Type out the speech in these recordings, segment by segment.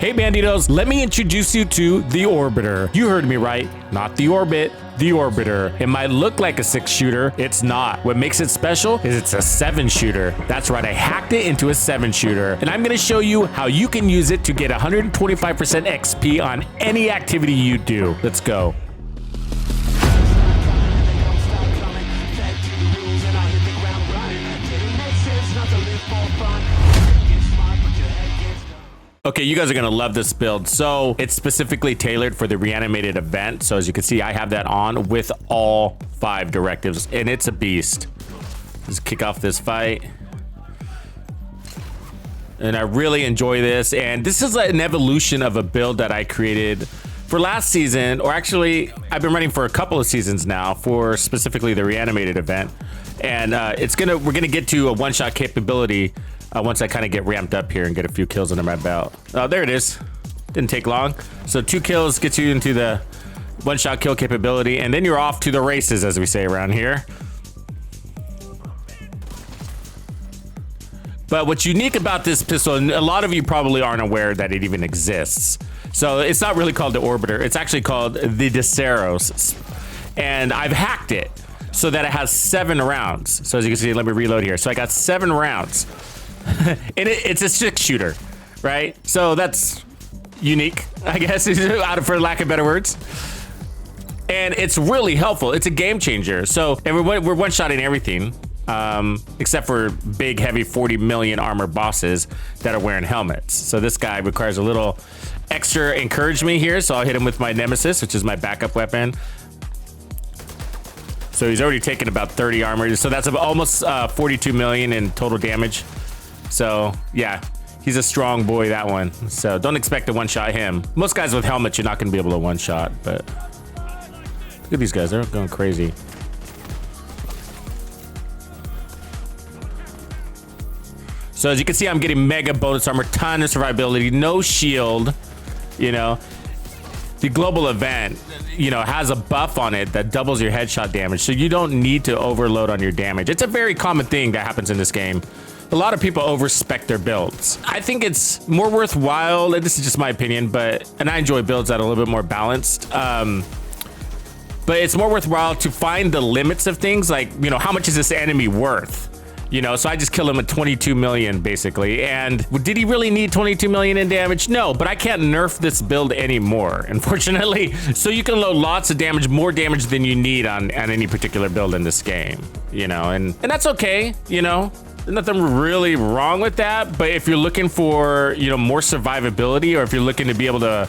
Hey Bandidos, let me introduce you to the Orbiter. You heard me right, not the Orbit, the Orbiter. It might look like a 6-shooter, it's not. What makes it special is it's a 7-shooter. That's right, I hacked it into a 7-shooter. And I'm gonna show you how you can use it to get 125% XP on any activity you do. Let's go. Okay, you guys are gonna love this build. So it's specifically tailored for the Reanimated event. So as you can see, I have that on with all 5 directives, and it's a beast. Let's kick off this fight. And I really enjoy this. And this is an evolution of a build that I created for last season, or actually I've been running for a couple of seasons now for specifically the Reanimated event. And we're gonna get to a one-shot capability once I kind of get ramped up here and get a few kills under my belt. Oh, there it is. Didn't take long. So 2 kills gets you into the one-shot kill capability, and then you're off to the races, as we say around here. But what's unique about this pistol, and a lot of you probably aren't aware that it even exists. So it's not really called the Orbiter. It's actually called the Deseros. And I've hacked it so that it has 7 rounds. So as you can see, let me reload here. So I got 7 rounds. And it's a 6-shooter, right? So that's unique, I guess, for lack of better words. And it's really helpful. It's a game changer. So and we're one-shotting everything, except for big, heavy 40 million armor bosses that are wearing helmets. So this guy requires a little extra encouragement here. So I'll hit him with my Nemesis, which is my backup weapon. So he's already taken about 30 armor. So that's almost 42 million in total damage. So yeah, he's a strong boy, that one. So don't expect to one-shot him. Most guys with helmets, you're not gonna be able to one-shot, but look at these guys, they're going crazy. So as you can see, I'm getting mega bonus armor, ton of survivability, no shield, you know. The global event, you know, has a buff on it that doubles your headshot damage, so you don't need to overload on your damage. It's a very common thing that happens in this game. A lot of people overspec their builds. I think it's more worthwhile, and this is just my opinion, and I enjoy builds that are a little bit more balanced. But it's more worthwhile to find the limits of things, like, you know, how much is this enemy worth? You know, so I just kill him at 22 million, basically. And did he really need 22 million in damage? No, but I can't nerf this build anymore, unfortunately. So you can load lots of damage, more damage than you need on any particular build in this game, you know, and that's okay, you know. There's nothing really wrong with that, but if you're looking for, you know, more survivability, or if you're looking to be able to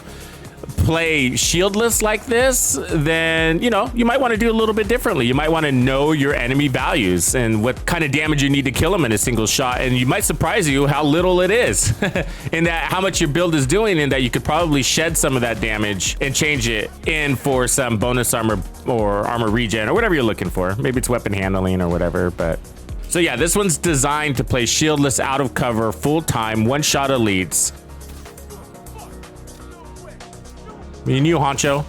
play shieldless like this, then, you know, you might want to do a little bit differently. You might want to know your enemy values and what kind of damage you need to kill them in a single shot, and you might surprise you how little it is in that how much your build is doing, and that you could probably shed some of that damage and change it in for some bonus armor or armor regen or whatever you're looking for. Maybe it's weapon handling or whatever, but so yeah, this one's designed to play shieldless, out of cover, full-time, one-shot elites. Me and you, Honcho.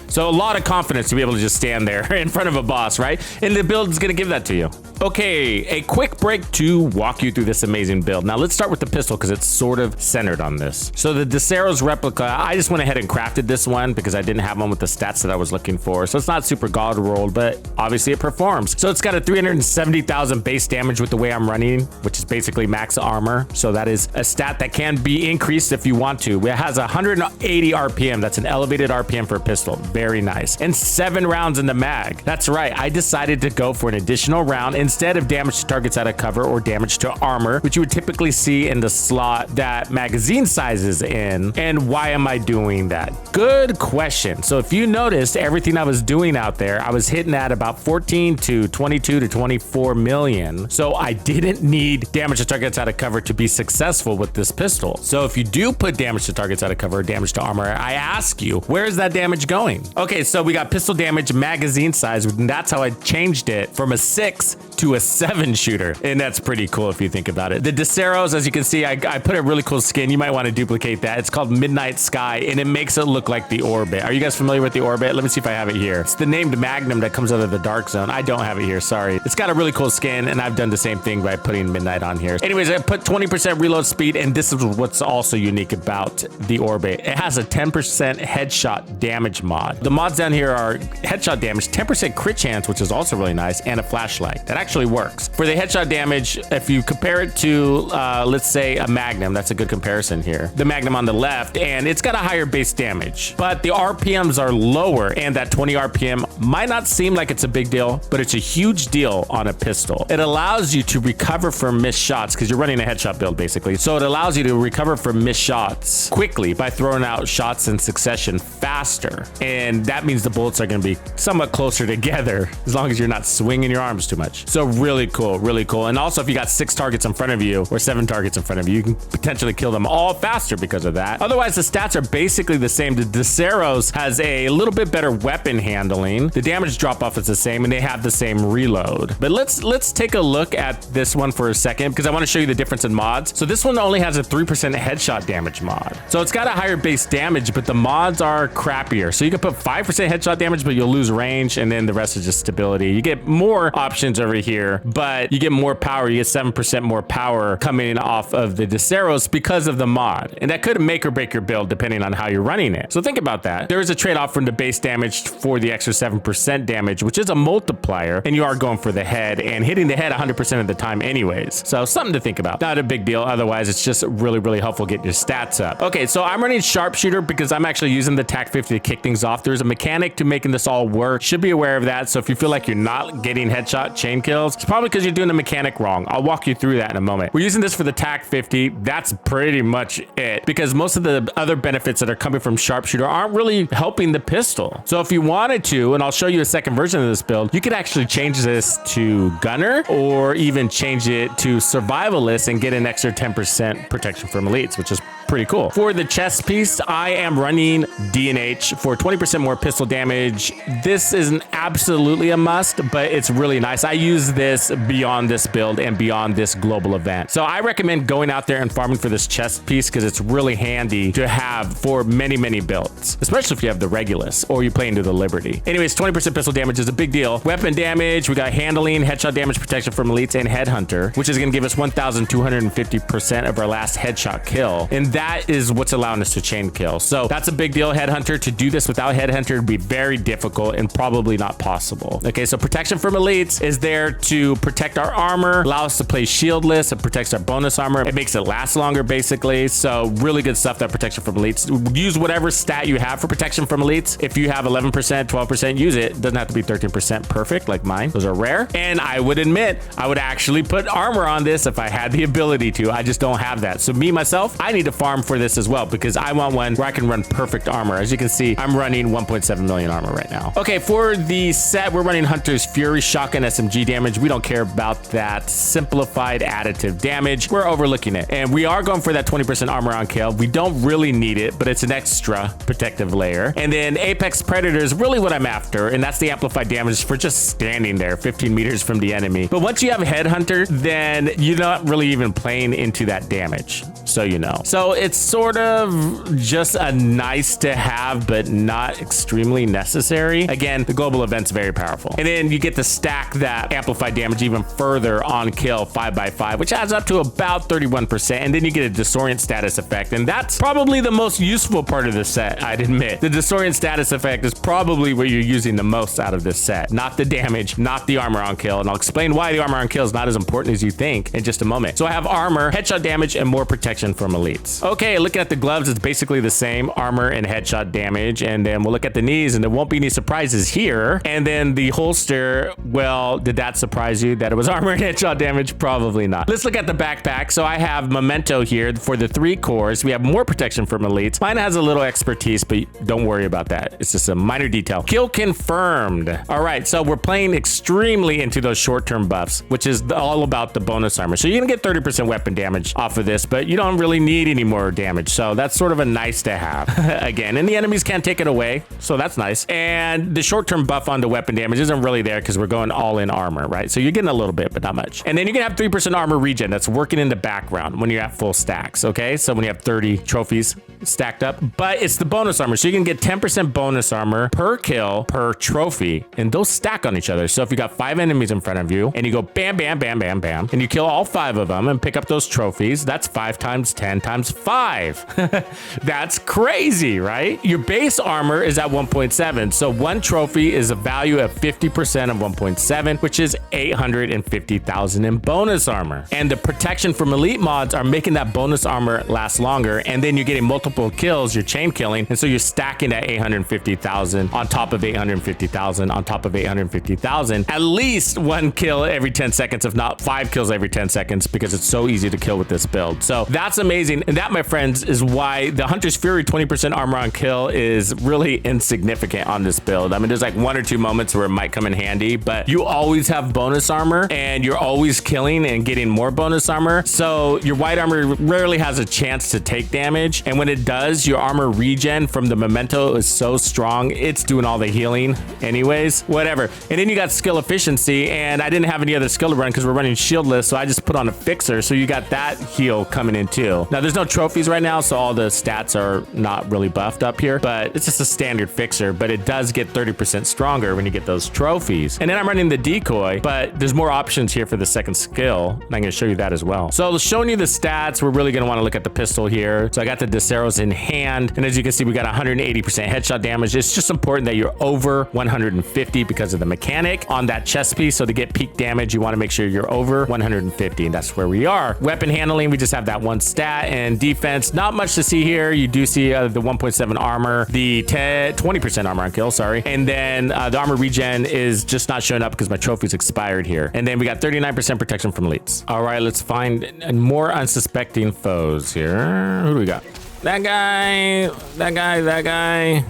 So a lot of confidence to be able to just stand there in front of a boss, right? And the build is gonna give that to you. Okay, a quick break to walk you through this amazing build. Now let's start with the pistol because it's sort of centered on this. So the Deseros replica, I just went ahead and crafted this one because I didn't have one with the stats that I was looking for. So it's not super god rolled, but obviously it performs. So it's got a 370,000 base damage with the way I'm running, which is basically max armor. So that is a stat that can be increased if you want to. It has 180 RPM. That's an elevated RPM for a pistol. Very nice. And 7 rounds in the mag. That's right. I decided to go for an additional round instead of damage to targets out of cover or damage to armor, which you would typically see in the slot that magazine size is in. And why am I doing that? Good question. So if you noticed everything I was doing out there, I was hitting at about 14 to 22 to 24 million. So I didn't need damage to targets out of cover to be successful with this pistol. So if you do put damage to targets out of cover or damage to armor, I ask you, where is that damage going? Okay, so we got pistol damage, magazine size, and that's how I changed it from a 6 to a 7 shooter. And that's pretty cool if you think about it. The Deseros, as you can see, I put a really cool skin. You might want to duplicate that. It's called Midnight Sky, and it makes it look like the Orbit. Are you guys familiar with the Orbit? Let me see if I have it here. It's the named Magnum that comes out of the Dark Zone. I don't have it here, sorry. It's got a really cool skin, and I've done the same thing by putting Midnight on here. Anyways, I put 20% reload speed, and this is what's also unique about the Orbit. It has a 10% headshot damage mod. The mods down here are headshot damage, 10% crit chance, which is also really nice, and a flashlight. That actually works. For the headshot damage, if you compare it to, let's say, a Magnum, that's a good comparison here. The Magnum on the left, and it's got a higher base damage, but the RPMs are lower, and that 20 RPM might not seem like it's a big deal, but it's a huge deal on a pistol. It allows you to recover from missed shots because you're running a headshot build basically. So it allows you to recover from missed shots quickly by throwing out shots in succession faster. And that means the bullets are going to be somewhat closer together as long as you're not swinging your arms too much. So really cool, really cool. And also if you got 6 targets in front of you or 7 targets in front of you, you can potentially kill them all faster because of that. Otherwise, the stats are basically the same. The Deseros has a little bit better weapon handling. The damage drop off is the same, and they have the same reload. But let's take a look at this one for a second because I want to show you the difference in mods. So this one only has a 3% headshot damage mod. So it's got a higher base damage, but the mods are crappier. So you can put 5% headshot damage, but you'll lose range, and then the rest is just stability. You get more options over here, but you get more power. You get 7% more power coming off of the Deseros because of the mod. And that could make or break your build depending on how you're running it. So think about that. There is a trade-off from the base damage for the extra 7% damage, which is a multiplier, and you are going for the head and hitting the head 100% of the time anyways. So something to think about. Not a big deal. Otherwise, it's just really, really helpful getting your stats up. Okay, so I'm running sharpshooter because I'm actually using the TAC 50 to kick things off. There's a mechanic to making this all work. Should be aware of that. So if you feel like you're not getting headshot chain kills, it's probably because you're doing the mechanic wrong. I'll walk you through that in a moment. We're using this for the TAC 50. That's pretty much it because most of the other benefits that are coming from sharpshooter aren't really helping the pistol. So if you wanted to, and I'll show you a second version of this build, you could actually change this to gunner or even change it to survivalist and get an extra 10% protection from elites, which is pretty cool. For the chest piece, I am running DNH for 20% more pistol damage. This isn't absolutely a must, but it's really nice. I use this beyond this build and beyond this global event. So I recommend going out there and farming for this chest piece because it's really handy to have for many, many builds, especially if you have the Regulus or you play into the Liberty. Anyways, 20% pistol damage is a big deal. Weapon damage, we got handling, headshot damage protection from elites, and headhunter, which is going to give us 1,250% of our last headshot kill. And that is what's allowing us to chain kill. So that's a big deal. Headhunter, to do this without headhunter would be very difficult and probably not possible. Okay, so protection from elites is there to protect our armor, allow us to play shieldless. It protects our bonus armor. It makes it last longer, basically. So really good stuff, that protection from elites. Use whatever stat you have for protection from elites. If you have 11%, 12%, use it. It doesn't have to be 13% perfect like mine. Those are rare. And I would admit, I would actually put armor on this if I had the ability to. I just don't have that. So me, myself, I need to farm for this as well because I want one where I can run perfect armor. As you can see, I'm running 1.7 million armor right now. Okay, for the set, we're running Hunter's Fury, shotgun SMG damage. We don't care about that simplified additive damage. We're overlooking it. And we are going for that 20% armor on kill. We don't really need it, but it's an extra protective layer. And then Apex Predator is really what I'm after, and that's the amplified damage for just standing there 15 meters from the enemy. But once you have Headhunter, then you're not really even playing into that damage, so you know. So it's sort of just a nice to have, but not extremely necessary. Again, the global event's very powerful. And then you get to stack that amplified damage even further on kill 5x5, which adds up to about 31%. And then you get a disorient status effect. And that's probably the most useful part of the set, I'd admit. The disorient status effect is probably what you're using the most out of this set. Not the damage, not the armor on kill. And I'll explain why the armor on kill is not as important as you think in just a moment. So I have armor, headshot damage, and more protection from elites. Okay, looking at the gloves, it's basically the same armor and headshot damage. And then we'll look at the knees, and there won't be any surprises here. And then the holster, well, did that surprise you that it was armor and headshot damage? Probably not. Let's look at the backpack. So I have Memento here for the 3 cores. We have more protection from elites. Mine has a little expertise, but don't worry about that. It's just a minor detail. Kill confirmed. All right, so we're playing extremely into those short-term buffs, which is all about the bonus armor. So you're gonna get 30% weapon damage off of this, but you don't really need any more damage. So that's sort of a nice to have. Again, and the enemies can't take it away, so that's nice. And the short-term buff on the weapon damage isn't really there because we're going all in armor. armor, right? So you're getting a little bit, but not much. And then you're gonna have 3% armor regen that's working in the background when you're at full stacks, okay? So when you have 30 trophies stacked up, but it's the bonus armor. So you can get 10% bonus armor per kill per trophy, and those stack on each other. So if you got 5 enemies in front of you and you go bam, bam, bam, bam, bam, and you kill all 5 of them and pick up those trophies, that's 5 times 10 times 5. That's crazy, right? Your base armor is at 1.7. So one trophy is a value of 50% of 1.7, which is 850,000 in bonus armor. And the protection from elite mods are making that bonus armor last longer. And then you're getting multiple kills, you're chain killing. And so you're stacking that 850,000 on top of 850,000 on top of 850,000. At least 1 kill every 10 seconds, if not 5 kills every 10 seconds, because it's so easy to kill with this build. So that's amazing. And that, my friends, is why the Hunter's Fury 20% armor on kill is really insignificant on this build. I mean, there's like 1 or 2 moments where it might come in handy, but you always have bonus armor and you're always killing and getting more bonus armor. So your white armor rarely has a chance to take damage. And when it does, your armor regen from the memento is so strong, it's doing all the healing anyways, whatever. And then you got skill efficiency, and I didn't have any other skill to run because we're running shieldless, so I just put on a fixer. So you got that heal coming in too. Now there's no trophies right now, so all the stats are not really buffed up here, but it's just a standard fixer, but it does get 30% stronger when you get those trophies. And then I'm running the decoy, but there's more options here for the second skill, and I'm gonna show you that as well. So showing you the stats, we're really gonna wanna look at the pistol here. So I got the Deseros in hand, and as you can see, we got 180% headshot damage. It's just important that you're over 150 because of the mechanic on that chest piece. So to get peak damage, you wanna make sure you're over 150, and that's where we are. Weapon handling, we just have that 1 stat, and defense, not much to see here. You do see the 1.7 armor, the 20% armor on kill, sorry. And then the armor regen is just not showing up because my trophy's expired here. And then we got 39% protection from elites. All right, let's find more unsuspecting foes here. Who do we got? That guy, that guy, that guy.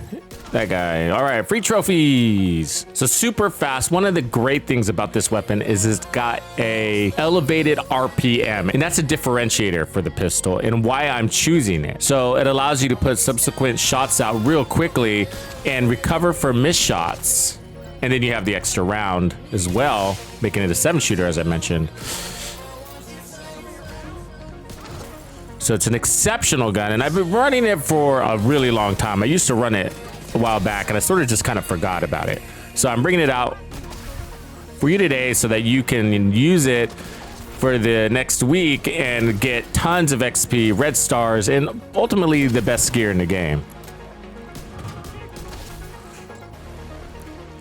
That guy. All right, free trophies. So super fast. One of the great things about this weapon is it's got a elevated RPM, and that's a differentiator for the pistol and why I'm choosing it. So it allows you to put subsequent shots out real quickly and recover from missed shots. And then you have the extra round as well, making it a 7-shooter, as I mentioned. So it's an exceptional gun, and I've been running it for a really long time. I used to run it a while back, and I sort of just kind of forgot about it. So I'm bringing it out for you today so that you can use it for the next week and get tons of XP, red stars, and ultimately the best gear in the game.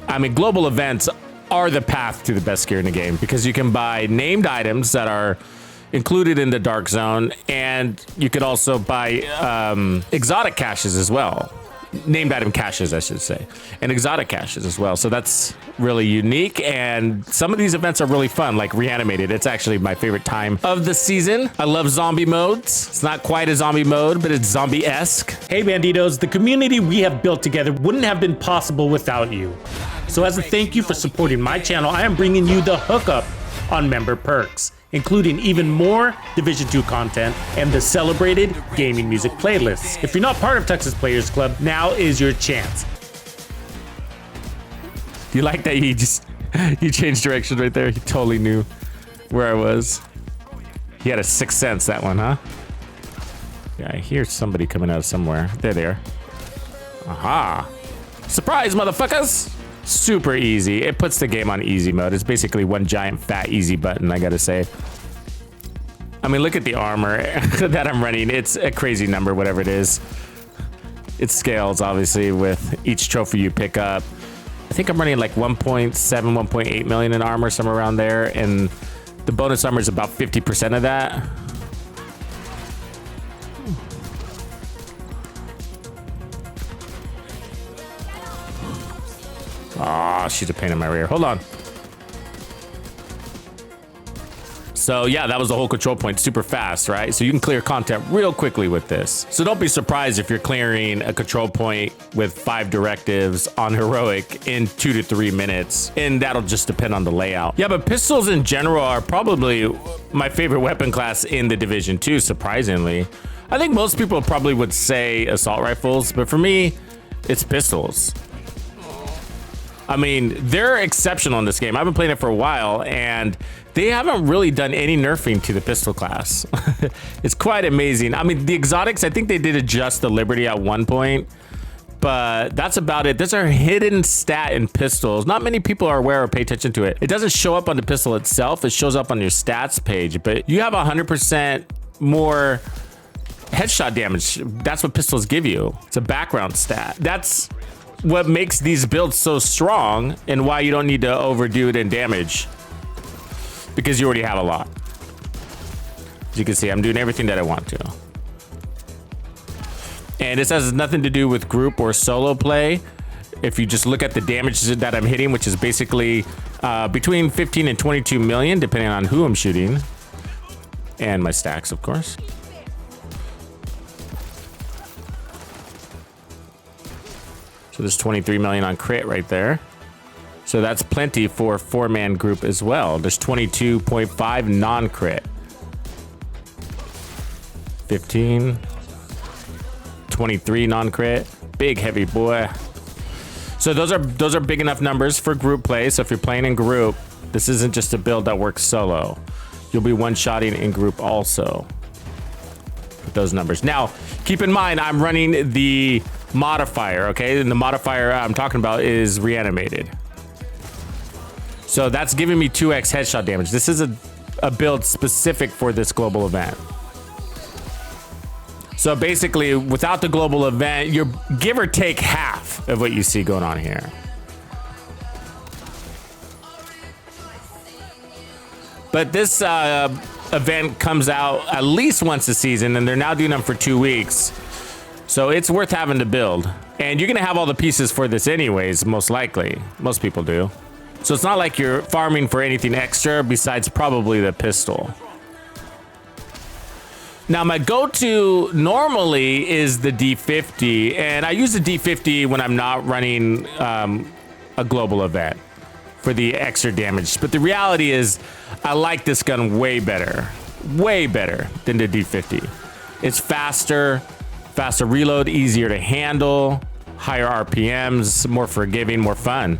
I mean, global events are the path to the best gear in the game because you can buy named items that are included in the dark zone, and you could also buy exotic caches as well. Named item caches, I should say, and exotic caches as well. So that's really unique, and some of these events are really fun, like Reanimated. It's actually my favorite time of the season. I love zombie modes. It's not quite a zombie mode, but it's zombie-esque. Hey Bandidos, the community we have built together wouldn't have been possible without you. So as a thank you for supporting my channel, I am bringing you the hookup on member perks, including even more Division 2 content and the celebrated gaming music playlists. If you're not part of Tux's Players Club, now is your chance. You like that you changed direction right there? He totally knew where I was. He had a sixth sense, that one, huh? Yeah, I hear somebody coming out of somewhere. There they are. Aha. Surprise, motherfuckers! Super easy. It puts the game on easy mode. It's basically one giant fat easy button, I gotta say. I mean, look at the armor that I'm running. It's a crazy number, whatever it is. It scales, obviously, with each trophy you pick up. I think I'm running like 1.7, 1.8 million in armor, somewhere around there. And the bonus armor is about 50% of that. Oh, she's a pain in my rear. Hold on. So yeah, that was the whole control point. Super fast, right? So you can clear content real quickly with this. So don't be surprised if you're clearing a control point with 5 directives on heroic in 2 to 3 minutes. And that'll just depend on the layout. Yeah, but pistols in general are probably my favorite weapon class in the Division 2, surprisingly. I think most people probably would say assault rifles, but for me, it's pistols. I mean, they're exceptional in this game. I've been playing it for a while, and they haven't really done any nerfing to the pistol class. It's quite amazing. I mean, the exotics, I think they did adjust the Liberty at one point, but that's about it. There's a hidden stat in pistols. Not many people are aware or pay attention to it. It doesn't show up on the pistol itself. It shows up on your stats page, but you have 100% more headshot damage. That's what pistols give you. It's a background stat. That's what makes these builds so strong and why you don't need to overdo it in damage, because you already have a lot. As you can see, I'm doing everything that I want to. And this has nothing to do with group or solo play. If you just look at the damage that I'm hitting, which is basically between 15 and 22 million, depending on who I'm shooting. And my stacks, of course. So there's 23 million on crit right there. So that's plenty for a 4-man group as well. There's 22.5 non-crit. 15. 23 non-crit. Big heavy boy. So those are big enough numbers for group play. So if you're playing in group, this isn't just a build that works solo. You'll be one-shotting in group also with those numbers. Now, keep in mind, I'm running the modifier, okay? And the modifier I'm talking about is Reanimated. So that's giving me 2x headshot damage. This is a build specific for this global event. So basically, without the global event, you're give or take half of what you see going on here. But this event comes out at least once a season, and they're now doing them for 2 weeks. So it's worth having to build. And you're gonna have all the pieces for this anyways, most likely. Most people do. So it's not like you're farming for anything extra besides probably the pistol. Now, my go-to normally is the D50, and I use the D50 when I'm not running a global event for the extra damage. But the reality is, I like this gun way better than the D50. It's faster reload, easier to handle, higher RPMs, more forgiving, more fun.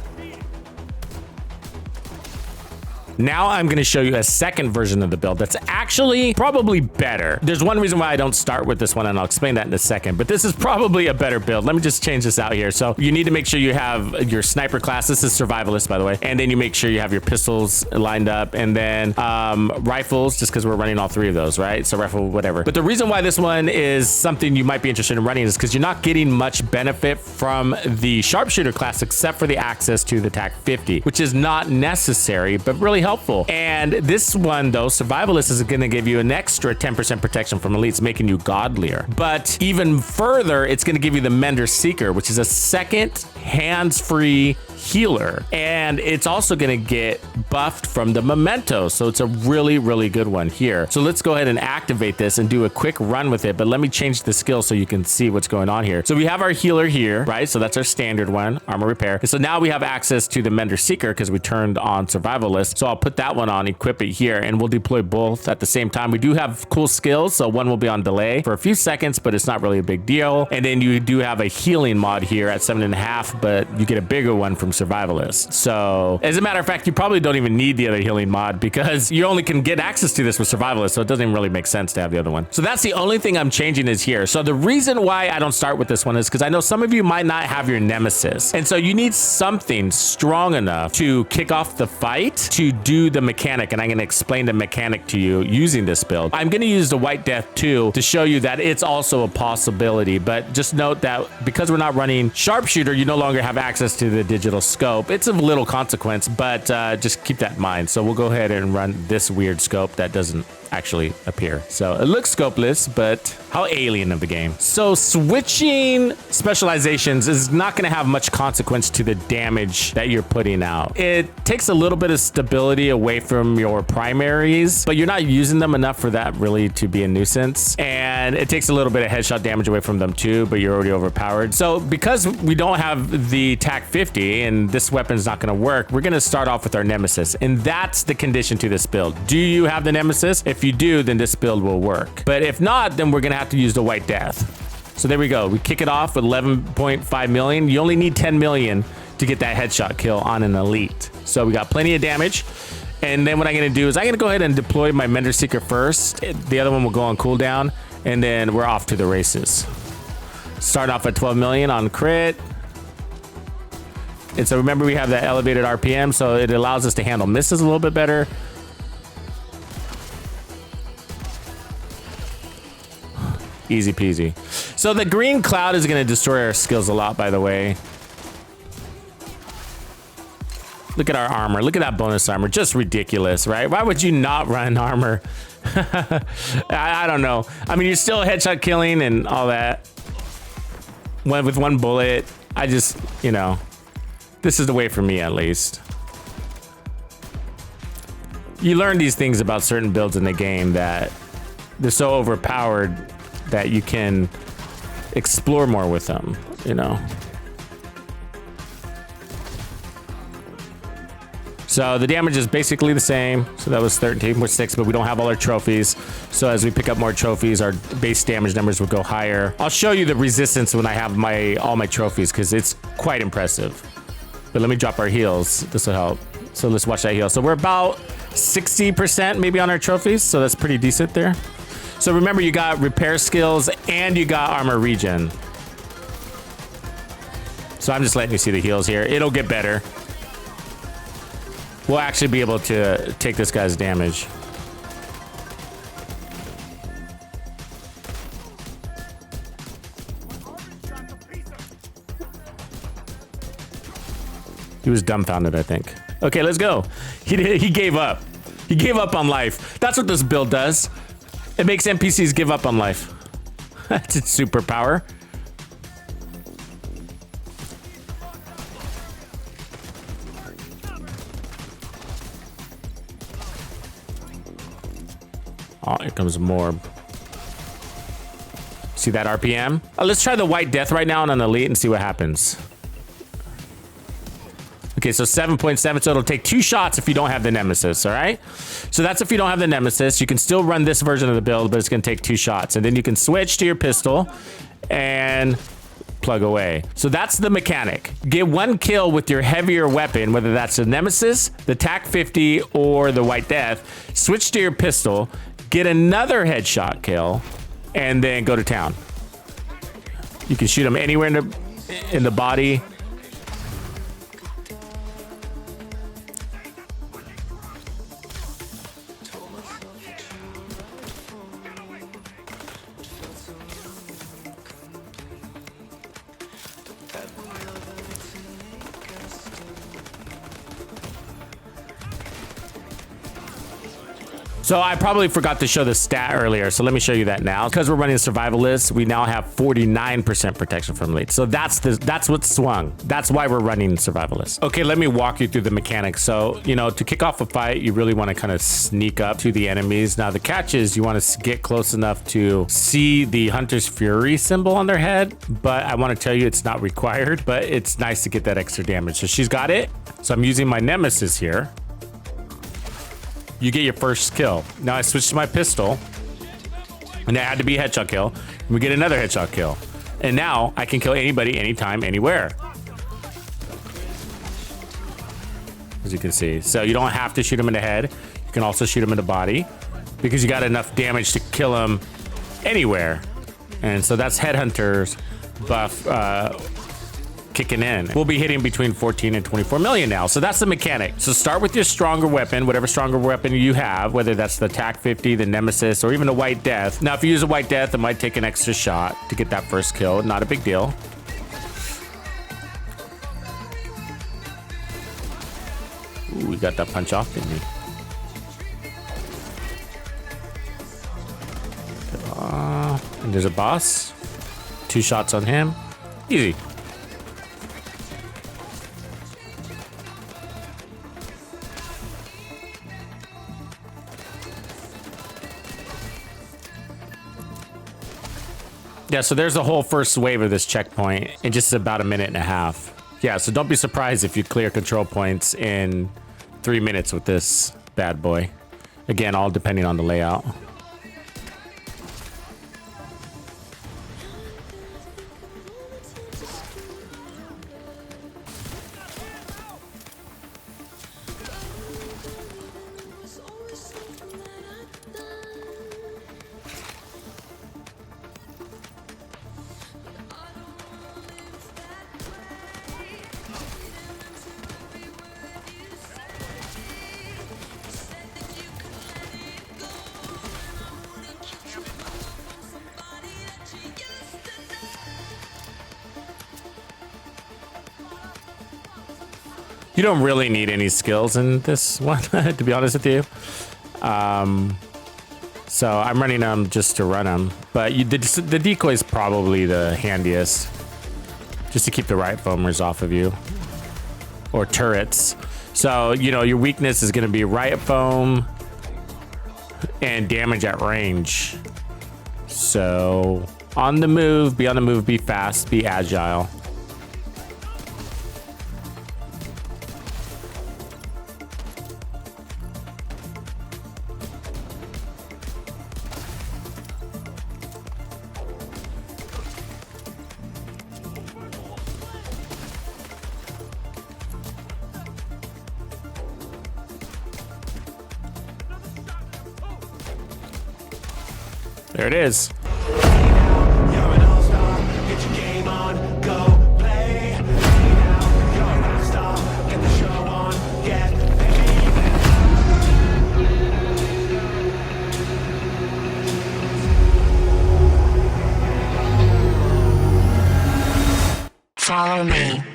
Now I'm going to show you a second version of the build that's actually probably better. There's one reason why I don't start with this one, and I'll explain that in a second, but this is probably a better build. Let me just change this out here. So you need to make sure you have your sniper class. This is survivalist, by the way. And then you make sure you have your pistols lined up, and then rifles, just because we're running all three of those, right? So rifle, whatever. But the reason why this one is something you might be interested in running is because you're not getting much benefit from the sharpshooter class except for the access to the TAC 50, which is not necessary, but really helpful. And this one, though, survivalist, is going to give you an extra 10% protection from elites, making you godlier. But even further, it's going to give you the Mender Seeker, which is a second hands-free healer, and it's also going to get buffed from the memento, so it's a really good one here. So let's go ahead and activate this and do a quick run with it, but let me change the skill so you can see what's going on here. So we have our healer here, right? So that's our standard one, armor repair. And so now we have access to the Mender Seeker because we turned on survivalist. So I'll put that one on, equip it here, and we'll deploy both at the same time. We do have cool skills, so one will be on delay for a few seconds, but it's not really a big deal. And then you do have a healing mod here at 7.5, but you get a bigger one from survivalist. So as a matter of fact, you probably don't even need the other healing mod because you only can get access to this with survivalist, so it doesn't even really make sense to have the other one. So that's the only thing I'm changing is here. So the reason why I don't start with this one is because I know some of you might not have your nemesis, and so you need something strong enough to kick off the fight to do the mechanic, and I'm going to explain the mechanic to you using this build. I'm going to use the White Death 2 to show you that it's also a possibility, but just note that because we're not running sharpshooter, you no longer have access to the digital scope. It's of little consequence, but just keep that in mind. So we'll go ahead and run this weird scope that doesn't actually appear. So it looks scopeless, but how alien of the game. So switching specializations is not going to have much consequence to the damage that you're putting out. It takes a little bit of stability away from your primaries, but you're not using them enough for that really to be a nuisance. And it takes a little bit of headshot damage away from them too, but you're already overpowered. So because we don't have the TAC 50 and this weapon is not going to work, we're going to start off with our nemesis. And that's the condition to this build. Do you have the nemesis? If you do, then this build will work. But if not, then we're going to have to use the White Death. So there we go. We kick it off with 11.5 million. You only need 10 million to get that headshot kill on an elite. So we got plenty of damage. And then what I'm going to do is I'm going to go ahead and deploy my Mender Seeker first. The other one will go on cooldown, and then we're off to the races. Start off at 12 million on crit. And so remember, we have that elevated RPM, so it allows us to handle misses a little bit better. Easy peasy. So the green cloud is going to destroy our skills a lot, by the way. Look at our armor. Look at that bonus armor. Just ridiculous, right? Why would you not run armor? I don't know. I mean, you're still headshot killing and all that. With one bullet. I just, you know, this is the way for me, at least. You learn these things about certain builds in the game that they're so overpowered that you can explore more with them, you know. So the damage is basically the same. So that was 13, we're 6, but we don't have all our trophies. So as we pick up more trophies, our base damage numbers will go higher. I'll show you the resistance when I have all my trophies, because it's quite impressive. But let me drop our heals. This will help. So let's watch that heal. So we're about 60% maybe on our trophies. So that's pretty decent there. So remember, you got repair skills and you got armor regen. So I'm just letting you see the heals here. It'll get better. We'll actually be able to take this guy's damage. He was dumbfounded, I think. Okay, let's go. He gave up. He gave up on life. That's what this build does. It makes NPCs give up on life. That's its superpower. Oh, here comes more. See that RPM? Let's try the White Death right now on an elite and see what happens. Okay, so 7.7, so it'll take 2 shots if you don't have the Nemesis, all right? So that's if you don't have the Nemesis. You can still run this version of the build, but it's gonna take 2 shots. And then you can switch to your pistol and plug away. So that's the mechanic. Get 1 kill with your heavier weapon, whether that's the Nemesis, the TAC 50, or the White Death. Switch to your pistol, get another headshot kill, and then go to town. You can shoot them anywhere in the body. So I probably forgot to show the stat earlier, so let me show you that now. Because we're running survivalist, we now have 49% protection from elites. So that's what swung. That's why we're running survivalist. Okay, let me walk you through the mechanics. So, you know, to kick off a fight, you really want to kind of sneak up to the enemies. Now the catch is you want to get close enough to see the Hunter's Fury symbol on their head, but I want to tell you it's not required, but it's nice to get that extra damage. So she's got it. So I'm using my Nemesis here. You get your first kill. Now I switch to my pistol, and that had to be a headshot kill. And we get another headshot kill. And now I can kill anybody, anytime, anywhere. As you can see. So you don't have to shoot him in the head. You can also shoot him in the body, because you got enough damage to kill him anywhere. And so that's Headhunter's buff kicking in. We'll be hitting between 14 and 24 million now. So that's the mechanic. So start with your stronger weapon, whatever stronger weapon you have, whether that's the TAC 50, the Nemesis, or even a White Death. Now, if you use a White Death, it might take an extra shot to get that first kill. Not a big deal. Ooh, we got that punch off, didn't we? And there's a boss. 2 shots on him. Easy. Yeah, so there's the whole first wave of this checkpoint in just about a minute and a half. Yeah, so don't be surprised if you clear control points in 3 minutes with this bad boy. Again, all depending on the layout. You don't really need any skills in this one, to be honest with you. So I'm running them just to run them. But the decoy is probably the handiest, just to keep the right foamers off of you, or turrets. So, you know, your weakness is going to be riot foam and damage at range. So on the move, be fast, be agile. There it is. Follow me.